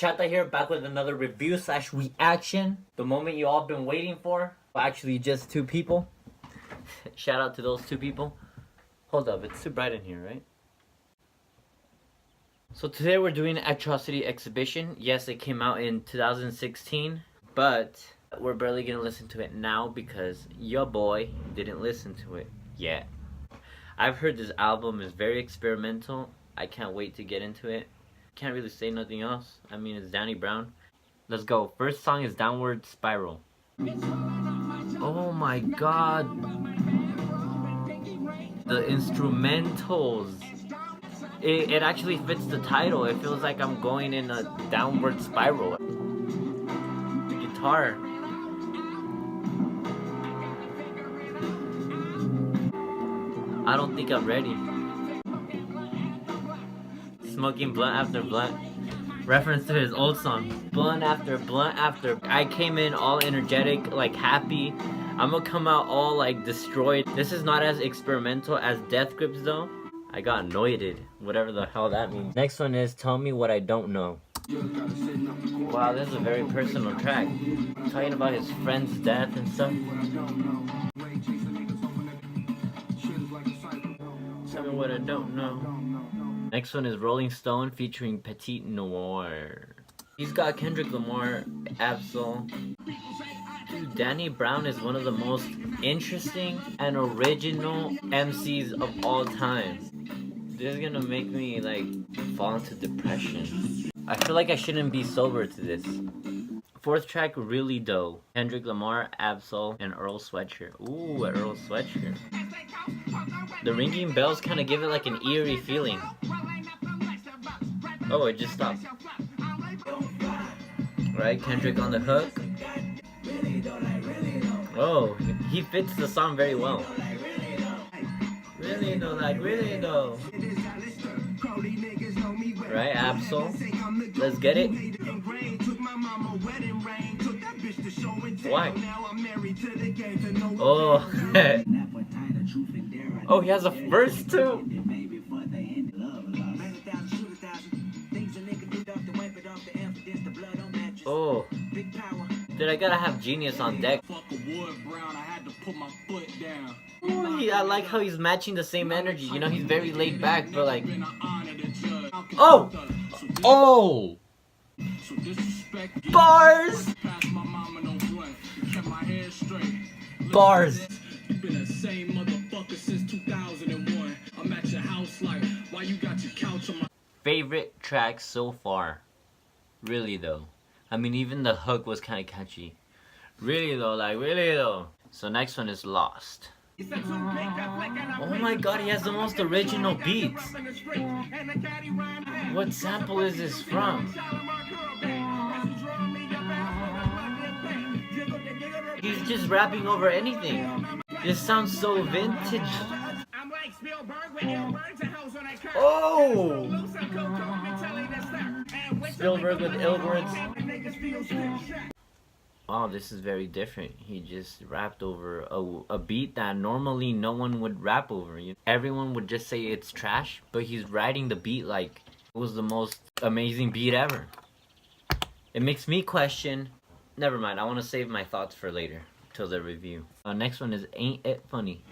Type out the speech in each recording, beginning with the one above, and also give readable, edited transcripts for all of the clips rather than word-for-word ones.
Chata here, back with another review slash reaction. The moment you all been waiting for. Well, actually, just two people. Shout out to those two people. Hold up, it's too bright in here, right? So today we're doing an Atrocity exhibition. Yes, it came out in 2016, but we're barely gonna listen to it now because your boy didn't listen to it yet. I've heard this album is very experimental. I can't wait to get into it. Can't really say nothing else. I mean, it's Danny Brown. Let's go. First song is Downward Spiral. Oh my god. The instrumentals. It actually fits the title. It feels like I'm going in a downward spiral. The guitar. I don't think I'm ready. Smoking blunt after blunt. Reference to his old song. Blunt after blunt after. I came in all energetic, like happy. I'm gonna come out all like destroyed. This is not as experimental as Death Grips though. I got anointed. Whatever the hell that means. Next one is Tell Me What I Don't Know. Wow, this is a very personal track. Talking about his friend's death and stuff. Tell me what I don't know. Next one is Rolling Stone featuring Petite, Noir. He's got Kendrick Lamar, Absol. Dude, Danny Brown is one of the most interesting and original MCs of all time. This is gonna make me like fall into depression. I feel like I shouldn't be sober to this. Fourth track, Really Dope. Kendrick Lamar, Absol, and Earl Sweatshirt. Ooh, an Earl Sweatshirt. The ringing bells kind of give it like an eerie feeling. Oh, it just stopped. Right, Kendrick on the hook. Oh, he fits the song very well. Really though, like really though. Right, Absol. Let's get it. Why? Oh. Oh, he has a verse too. Oh. Dude, I gotta have Genius on deck. Ooh, I like how he's matching the same energy. You know, he's very laid back, but like... Oh! Oh! Bars! Bars! Favorite track so far? Really though. I mean, even the hook was kind of catchy. Really though, like really though. So next one is Lost. Oh my god, he has the most original beats. What sample is this from? He's just rapping over anything. This sounds so vintage. Oh! Spielberg with ill words. Oh, this is very different. He just rapped over a beat that normally no one would rap over. Everyone would just say it's trash, but he's writing the beat like it was the most amazing beat ever. It makes me question. Never mind, I want to save my thoughts for later, till the review. Next one is Ain't It Funny.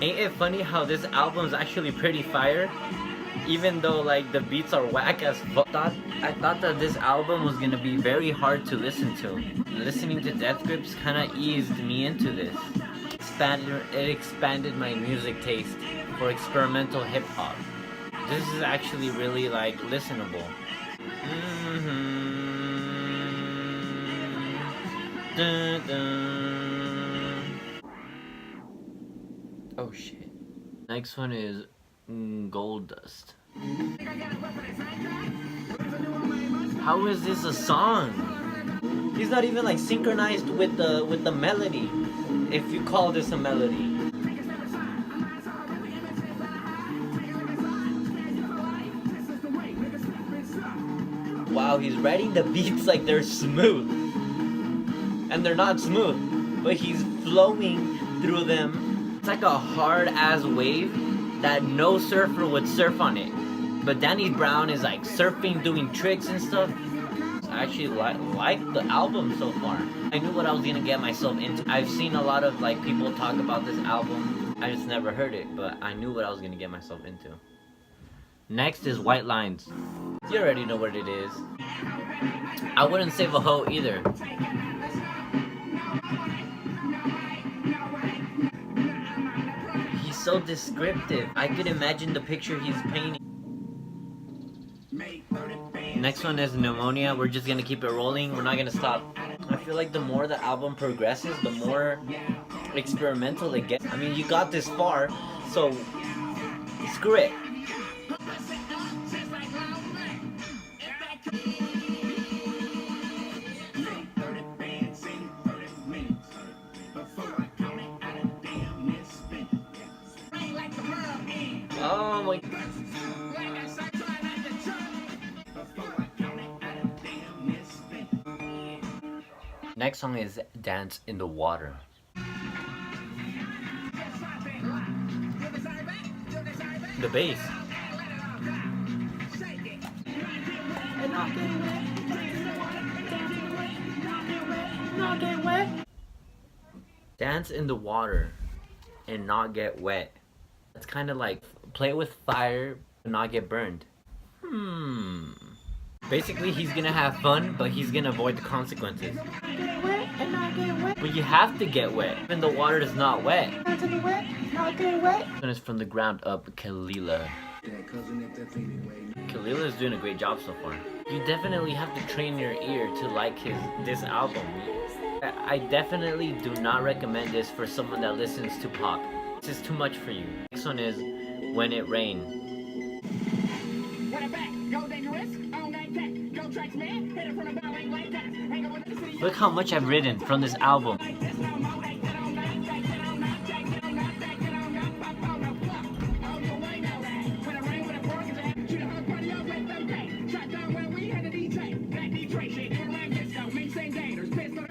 Ain't it funny how this album's actually pretty fire? Even though like the beats are whack as fuck. I thought that this album was gonna be very hard to listen to. Listening to Death Grips kinda eased me into this. It expanded my music taste for experimental hip hop. This is actually really like listenable. Dun, dun. Oh shit. Next one is Gold Dust. How is this a song? He's not even like synchronized with the melody. If you call this a melody. Wow, he's writing the beats like they're smooth. And they're not smooth. but he's flowing through them. It's like a hard-ass wave that no surfer would surf on it. But Danny Brown is like surfing, doing tricks and stuff. I actually like the album so far. I knew what I was gonna get myself into. I've seen a lot of like people talk about this album. I just never heard it, but I knew what I was gonna get myself into. Next is White Lines. You already know what it is. I wouldn't save a hoe either. He's so descriptive. I could imagine the picture he's painting. Next one is Pneumonia. We're just gonna keep it rolling. We're not gonna stop. I feel like the more the album progresses, the more experimental it gets. I mean, you got this far, so screw it. Oh my. Next song is Dance in the Water. The bass. Dance in the water and not get wet. It's kind of like play with fire and not get burned. Basically, he's gonna have fun, but he's gonna avoid the consequences. Get wet and not get wet. But you have to get wet. Even the water is not wet. Not to get wet, not get wet. And it's from the ground up, Kalila. Kalila is doing a great job so far. You definitely have to train your ear to like this album. I definitely do not recommend this for someone that listens to pop. This is too much for you. Next one is When It Rained. Look how much I've written from this album.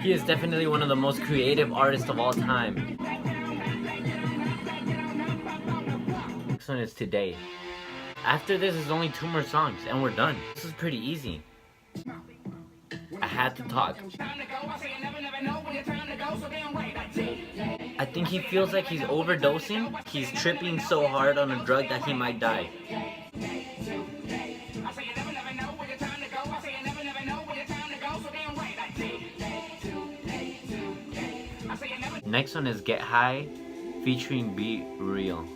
He is definitely one of the most creative artists of all time. Next one is Today. After this is only 2 more songs and we're done. This is pretty easy. I had to talk. I think he feels like he's overdosing. He's tripping so hard on a drug that he might die. Next one is Get High featuring Be Real.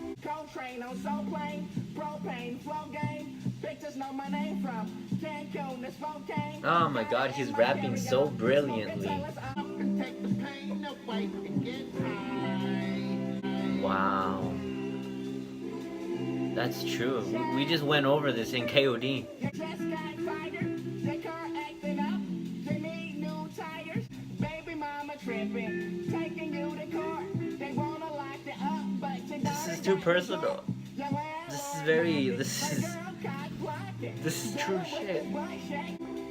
Oh my god, he's rapping so brilliantly. Wow. That's true. We just went over this in KOD. This is too personal. This is true shit.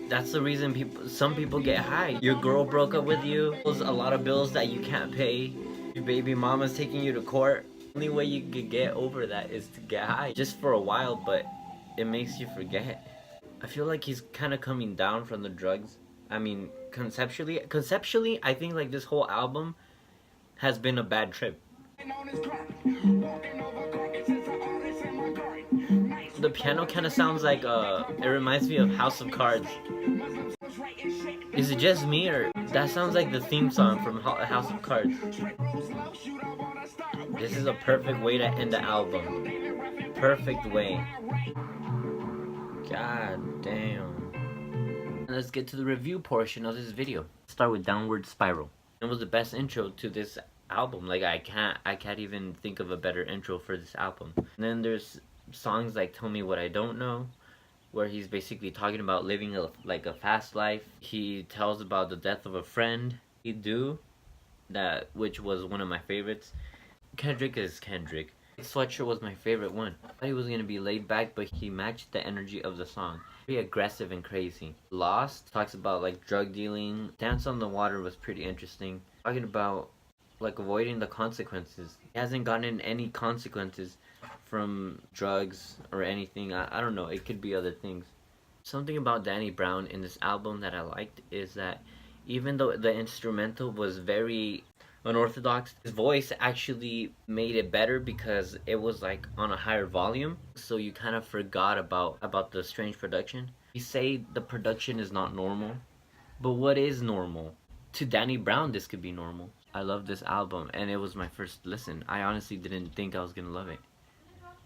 That's the reason some people get high. Your girl broke up with you. There's a lot of bills that you can't pay. Your baby mama's taking you to court. The only way you could get over that is to get high. Just for a while, but it makes you forget. I feel like he's kind of coming down from the drugs. I mean, conceptually, I think like this whole album has been a bad trip. The piano kind of sounds like it reminds me of House of Cards. Is it just me, or that sounds like the theme song from House of Cards? This is a perfect way to end the album. Perfect way. God damn. Let's get to the review portion of this video. Start with Downward Spiral. It was the best intro to this album. Like I can't even think of a better intro for this album. And then there's songs like Tell Me What I Don't Know, where he's basically talking about living a fast life. He tells about the death of a friend. He Do, which was one of my favorites. Kendrick is Kendrick. Sweatshirt was my favorite one. I thought he was gonna be laid back, but he matched the energy of the song. Very aggressive and crazy. Lost talks about like drug dealing. Dance on the Water was pretty interesting. Talking about like avoiding the consequences. He hasn't gotten any consequences from drugs or anything. I don't know, it could be other things. Something about Danny Brown in this album that I liked is that even though the instrumental was very unorthodox, his voice actually made it better because it was like on a higher volume, so you kind of forgot about the strange production. You say the production is not normal, but what is normal? To Danny Brown, this could be normal. I love this album, and it was my first listen. I honestly didn't think I was gonna love it.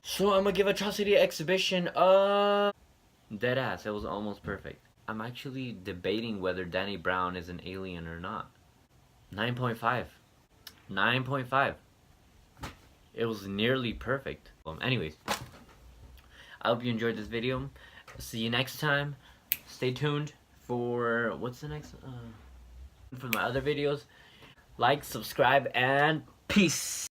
So I'm gonna give Atrocity Exhibition dead ass. It was almost perfect. I'm actually debating whether Danny Brown is an alien or not. 9.5. 9.5. It was nearly perfect. Anyways, I hope you enjoyed this video. See you next time. Stay tuned for what's the next for my other videos. Like, subscribe, and peace.